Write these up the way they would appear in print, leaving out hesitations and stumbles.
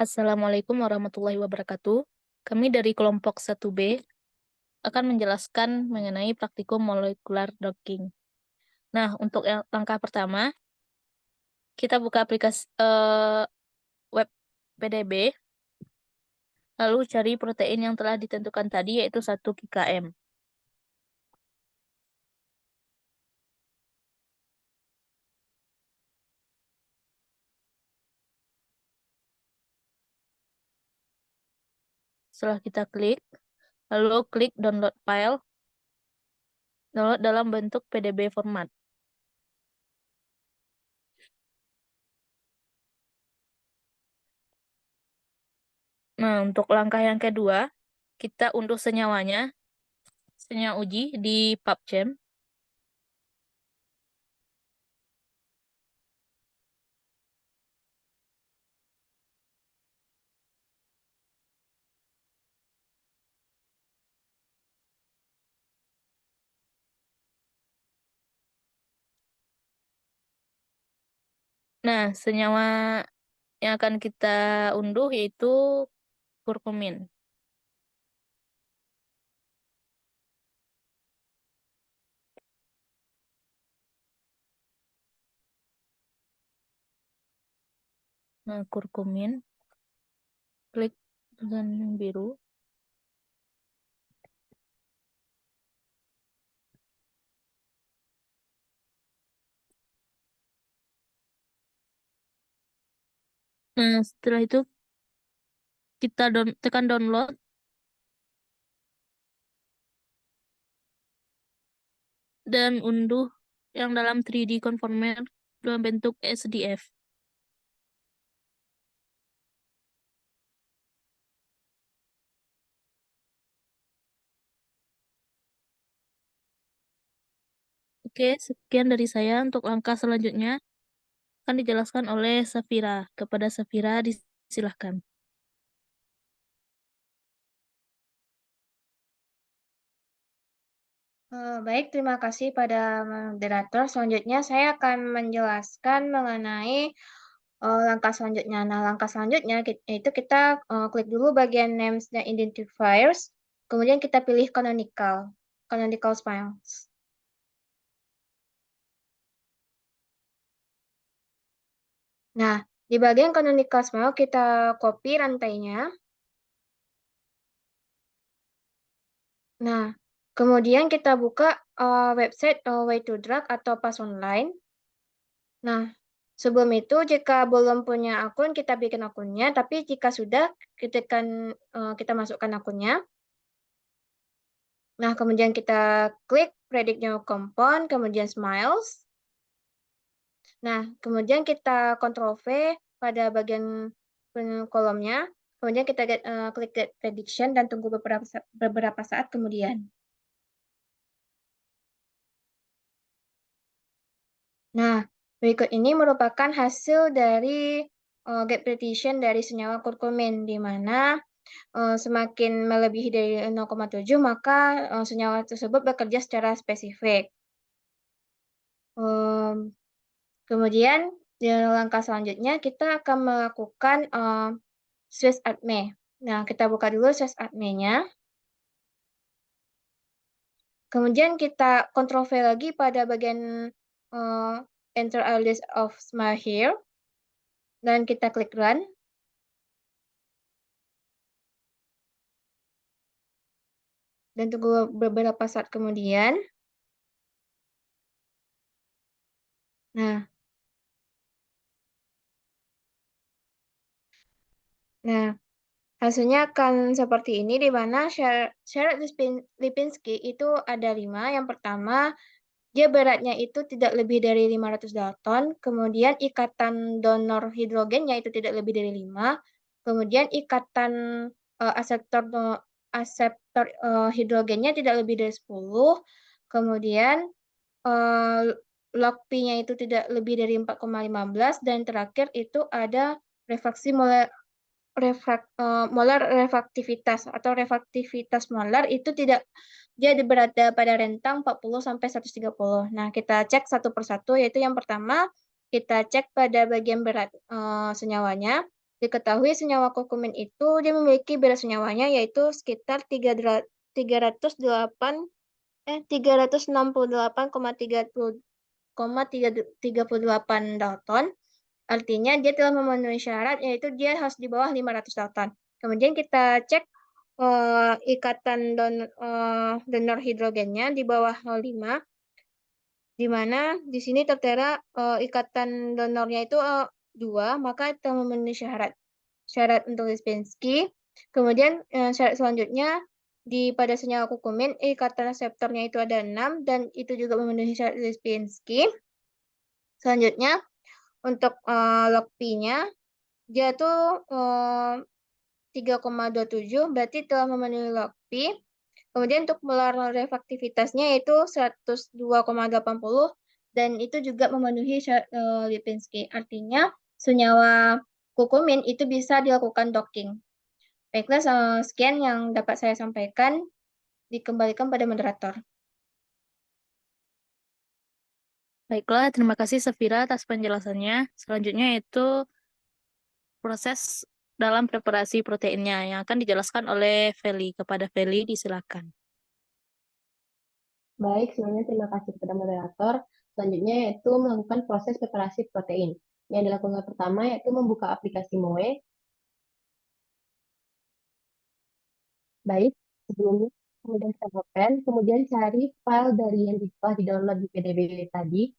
Assalamualaikum warahmatullahi wabarakatuh. Kami dari kelompok 1B akan menjelaskan mengenai praktikum molekular docking. Nah, untuk yang langkah pertama, kita buka aplikasi web PDB, lalu cari protein yang telah ditentukan tadi, yaitu 1 kkm. Setelah kita klik, lalu klik download file, download dalam bentuk PDB format. Nah, untuk langkah yang kedua, kita unduh senyawanya, senyawa uji di PubChem. Nah, senyawa yang akan kita unduh yaitu kurkumin. Nah, kurkumin, klik dan yang biru. Nah, setelah itu kita tekan download dan unduh yang dalam 3D conformer dalam bentuk SDF. Oke, sekian dari saya. Untuk langkah selanjutnya akan dijelaskan oleh Safira. Kepada Safira, disilahkan. Baik, terima kasih pada moderator. Selanjutnya saya akan menjelaskan mengenai langkah selanjutnya. Nah, langkah selanjutnya itu kita klik dulu bagian names dan identifiers, kemudian kita pilih canonical smiles. Nah, di bagian canonical smile kita copy rantainya. Nah, kemudian kita buka website Way to Drug atau PAS Online. Nah, sebelum itu jika belum punya akun, kita bikin akunnya. Tapi jika sudah, kita masukkan akunnya. Nah, kemudian kita klik Predict New Compound, kemudian Smiles. Nah, kemudian kita Ctrl V pada bagian kolomnya. Kemudian kita klik Get Prediction dan tunggu beberapa saat kemudian. Nah, berikut ini merupakan hasil dari Get Prediction dari senyawa kurkumin, di mana semakin melebihi dari 0,7 maka senyawa tersebut bekerja secara spesifik. Kemudian di langkah selanjutnya kita akan melakukan Swiss ADME. Nah, kita buka dulu Swiss ADME-nya. Kemudian kita Ctrl V lagi pada bagian Enter a list of smile here. Dan kita klik Run. Dan tunggu beberapa saat kemudian. Nah, hasilnya akan seperti ini, di mana syarat Lipinski itu ada 5. Yang pertama, dia beratnya itu tidak lebih dari 500 dalton, kemudian ikatan donor hidrogennya itu tidak lebih dari 5, kemudian ikatan aseptor hidrogennya tidak lebih dari 10, kemudian log P-nya itu tidak lebih dari 4,15, dan terakhir itu ada refraksi molar refraktivitas atau refraktivitas molar itu tidak, dia berada pada rentang 40 sampai 130. Nah, kita cek satu persatu, yaitu yang pertama kita cek pada bagian berat senyawanya. Diketahui senyawa kurkumin itu dia memiliki berat senyawanya yaitu sekitar 368,38 Dalton. Artinya dia telah memenuhi syarat yaitu dia harus di bawah 500 Dalton. Kemudian kita cek ikatan donor hidrogennya di bawah 0,5, di mana di sini tertera ikatan donornya itu 2, maka telah memenuhi syarat untuk Lipinski. Kemudian syarat selanjutnya pada senyawa kurkumin ikatan reseptornya itu ada 6 dan itu juga memenuhi syarat Lipinski. Selanjutnya untuk log P-nya dia tuh 3,27 berarti telah memenuhi log P. Kemudian untuk molar reaktivitasnya itu 102,80 dan itu juga memenuhi Lipinski. Artinya senyawa kurkumin itu bisa dilakukan docking. Baiklah, sekian yang dapat saya sampaikan. Dikembalikan pada moderator. Baiklah, terima kasih Safira atas penjelasannya. Selanjutnya itu proses dalam preparasi proteinnya yang akan dijelaskan oleh Feli. Kepada Feli, disilakan. Baik, sebelumnya terima kasih kepada moderator. Selanjutnya yaitu melakukan proses preparasi protein. Yang dilakukan pertama yaitu membuka aplikasi Moe. Baik, sebelumnya kemudian kita open, kemudian cari file dari yang telah di-download di PDB tadi,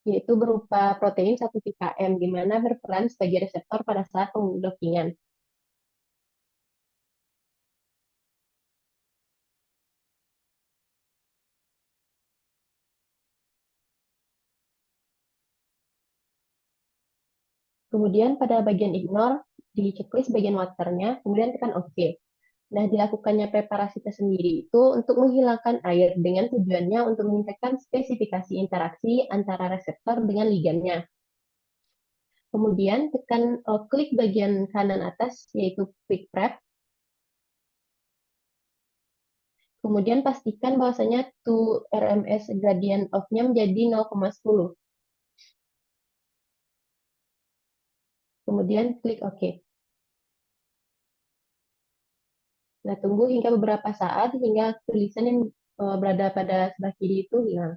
yaitu berupa protein 1 km, di mana berperan sebagai reseptor pada saat pengdokingan. Kemudian pada bagian ignore, di checklist bagian waternya, kemudian tekan OK. Nah, dilakukannya preparasi tersendiri itu untuk menghilangkan air dengan tujuannya untuk meningkatkan spesifikasi interaksi antara reseptor dengan ligannya. Kemudian tekan klik bagian kanan atas, yaitu quick prep. Kemudian pastikan bahwasanya to RMS gradient of-nya menjadi 0,10. Kemudian klik OK. Nah, tunggu hingga beberapa saat hingga tulisan yang berada pada sebelah kiri itu hilang.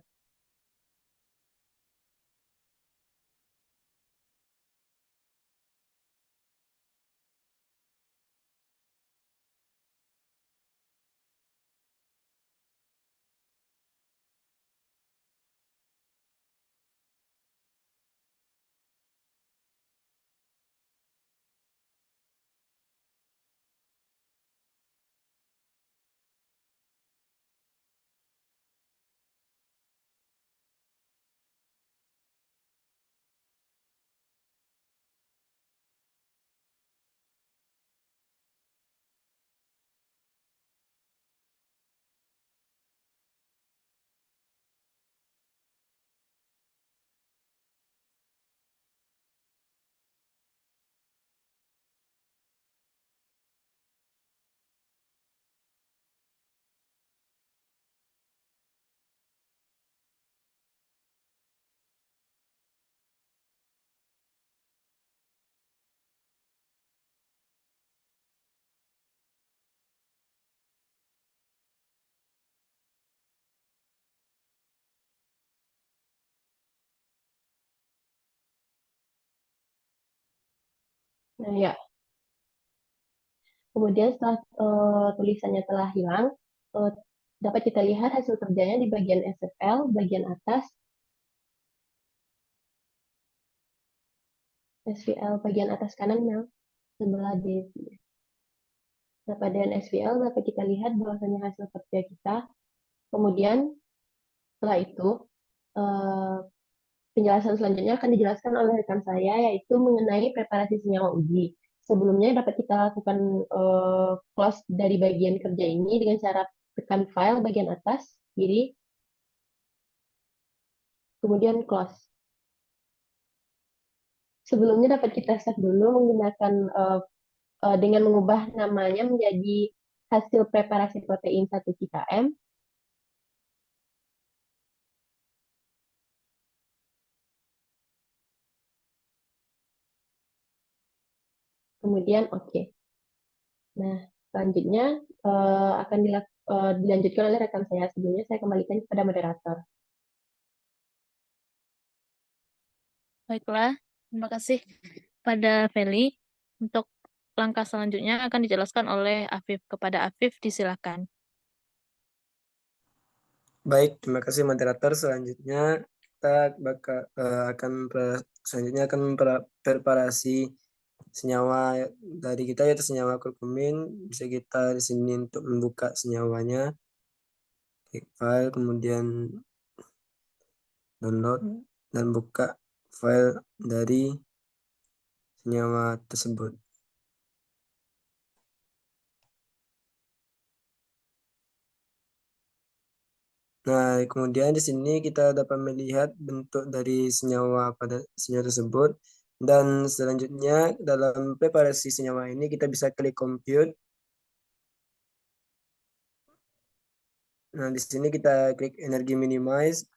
Nah, ya. Kemudian setelah tulisannya telah hilang, eh, dapat kita lihat hasil kerjanya di bagian SFL, bagian atas, SVL bagian atas kanan, Mel, sebelah D. Nah, pada SVL dapat kita lihat bahwasanya hasil kerja kita. Kemudian setelah itu, eh, penjelasan selanjutnya akan dijelaskan oleh rekan saya, yaitu mengenai preparasi senyawa uji. Sebelumnya dapat kita lakukan close dari bagian kerja ini dengan cara tekan file bagian atas, kiri, kemudian close. Sebelumnya dapat kita save dulu menggunakan dengan mengubah namanya menjadi hasil preparasi protein 1 km. kemudian oke. Nah, selanjutnya akan dilanjutkan oleh rekan saya. Sebelumnya saya kembalikan kepada moderator. Baiklah, terima kasih pada Feli. Untuk langkah selanjutnya akan dijelaskan oleh Afif. Kepada Afif, disilakan. Baik, terima kasih moderator. Selanjutnya kita selanjutnya akan preparasi senyawa dari kita, yaitu senyawa kurkumin. Bisa kita di sini untuk membuka senyawanya, klik file, kemudian download dan buka file dari senyawa tersebut. Nah, kemudian di sini kita dapat melihat bentuk dari senyawa pada senyawa tersebut. Dan selanjutnya dalam preparasi senyawa ini kita bisa klik compute. Nah, di sini kita klik energi minimize.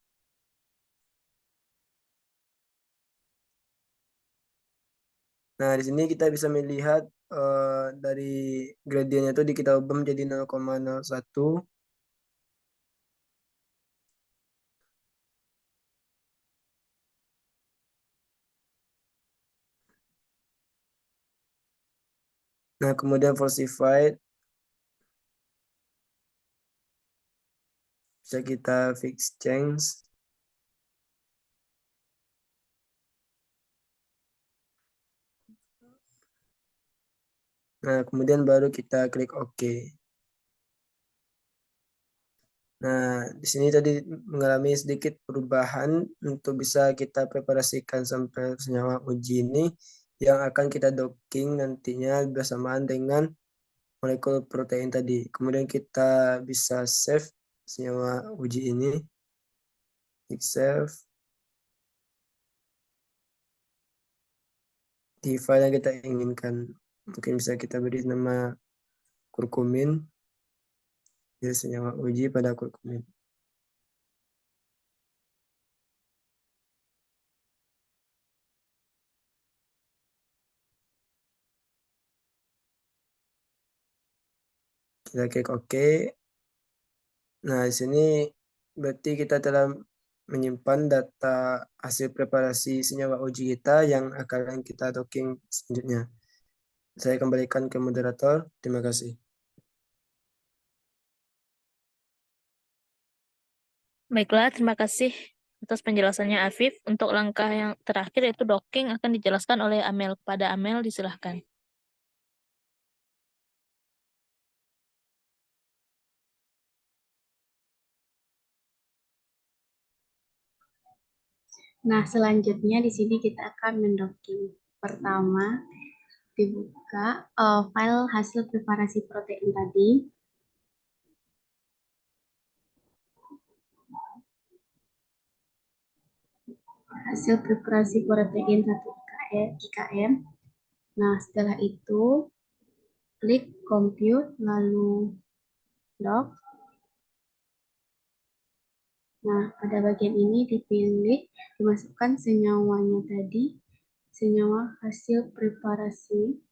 Nah, di sini kita bisa melihat dari gradiennya itu kita ubah menjadi 0,01. Nah, kemudian falsified bisa kita fix change. Nah, kemudian baru kita klik OK. Nah, di sini tadi mengalami sedikit perubahan untuk bisa kita preparasikan sampai senyawa uji ini yang akan kita docking nantinya bersamaan dengan molekul protein tadi. Kemudian kita bisa save senyawa uji ini. Klik save. Di file yang kita inginkan. Mungkin bisa kita beri nama kurkumin. Jadi senyawa uji pada kurkumin. Kita klik OK. Nah, di sini berarti kita telah menyimpan data hasil preparasi senyawa uji kita yang akan kita docking selanjutnya. Saya kembalikan ke moderator. Terima kasih. Baiklah, terima kasih atas penjelasannya Afif. Untuk langkah yang terakhir yaitu docking akan dijelaskan oleh Amel. Kepada Amel, disilahkan. Nah, selanjutnya di sini kita akan mendocking. Pertama, dibuka file hasil preparasi protein tadi. Hasil preparasi protein 1 IKM. Nah, setelah itu klik compute, lalu doc. Nah, pada bagian ini dipilih, dimasukkan senyawanya tadi, senyawa hasil preparasi.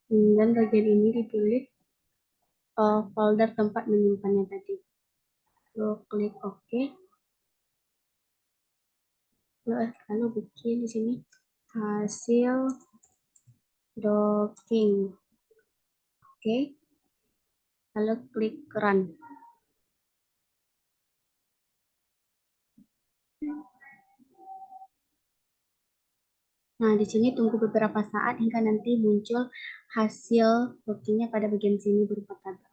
Dan bagian ini dipilih folder tempat menyimpannya tadi. Lalu klik OK. Lalu bikin di sini hasil docking. Oke. Lalu klik run. Nah, di sini tunggu beberapa saat hingga nanti muncul hasil dockingnya pada bagian sini berupa tabel.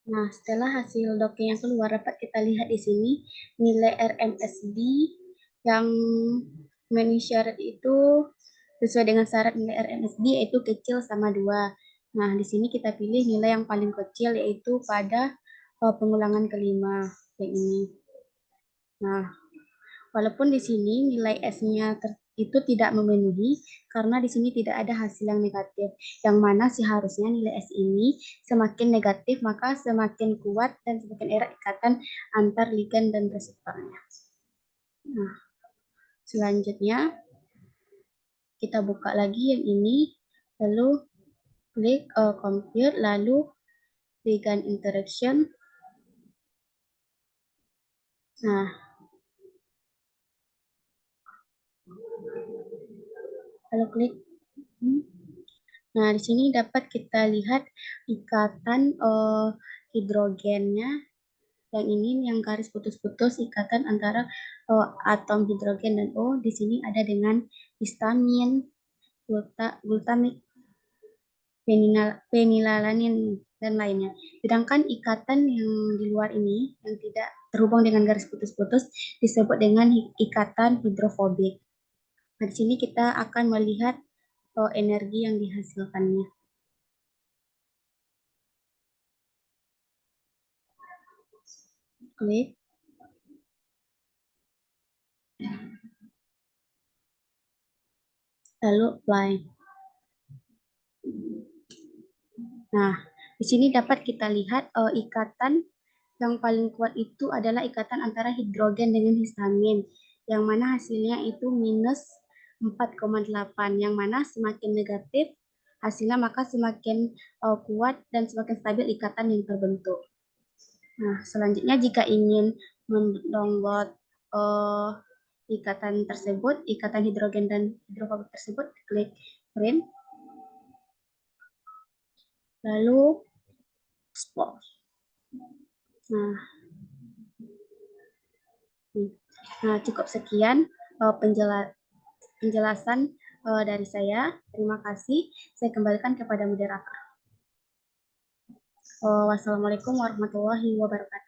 Nah, setelah hasil docking yang keluar dapat kita lihat di sini nilai RMSD yang memenuhi syarat itu sesuai dengan syarat nilai RMSD yaitu kecil sama 2. Nah, di sini kita pilih nilai yang paling kecil yaitu pada pengulangan kelima yang ini. Nah, walaupun di sini nilai S-nya itu tidak memenuhi karena di sini tidak ada hasil yang negatif. Yang mana seharusnya nilai S ini semakin negatif maka semakin kuat dan semakin erat ikatan antar ligan dan reseptornya. Nah, selanjutnya kita buka lagi yang ini, lalu klik compute, lalu ligand interaction. Nah, lalu klik. Nah, di sini dapat kita lihat ikatan hidrogennya. Yang ini yang garis putus-putus ikatan antara atom hidrogen dan O. Di sini ada dengan histamin, glutamik, fenilalanin, dan lainnya. Sedangkan ikatan yang di luar ini, yang tidak terhubung dengan garis putus-putus, disebut dengan ikatan hidrofobik. Nah, di sini kita akan melihat energi yang dihasilkannya. Klik. Lalu apply. Nah, di sini dapat kita lihat ikatan yang paling kuat itu adalah ikatan antara hidrogen dengan histamin, yang mana hasilnya itu minus 4,8, yang mana semakin negatif hasilnya maka semakin kuat dan semakin stabil ikatan yang terbentuk. Nah, selanjutnya jika ingin mendownload ikatan tersebut, ikatan hidrogen dan hidrofobik tersebut, klik print, lalu export. Nah, cukup sekian penjelasan dari saya. Terima kasih. Saya kembalikan kepada moderator. Wassalamualaikum warahmatullahi wabarakatuh.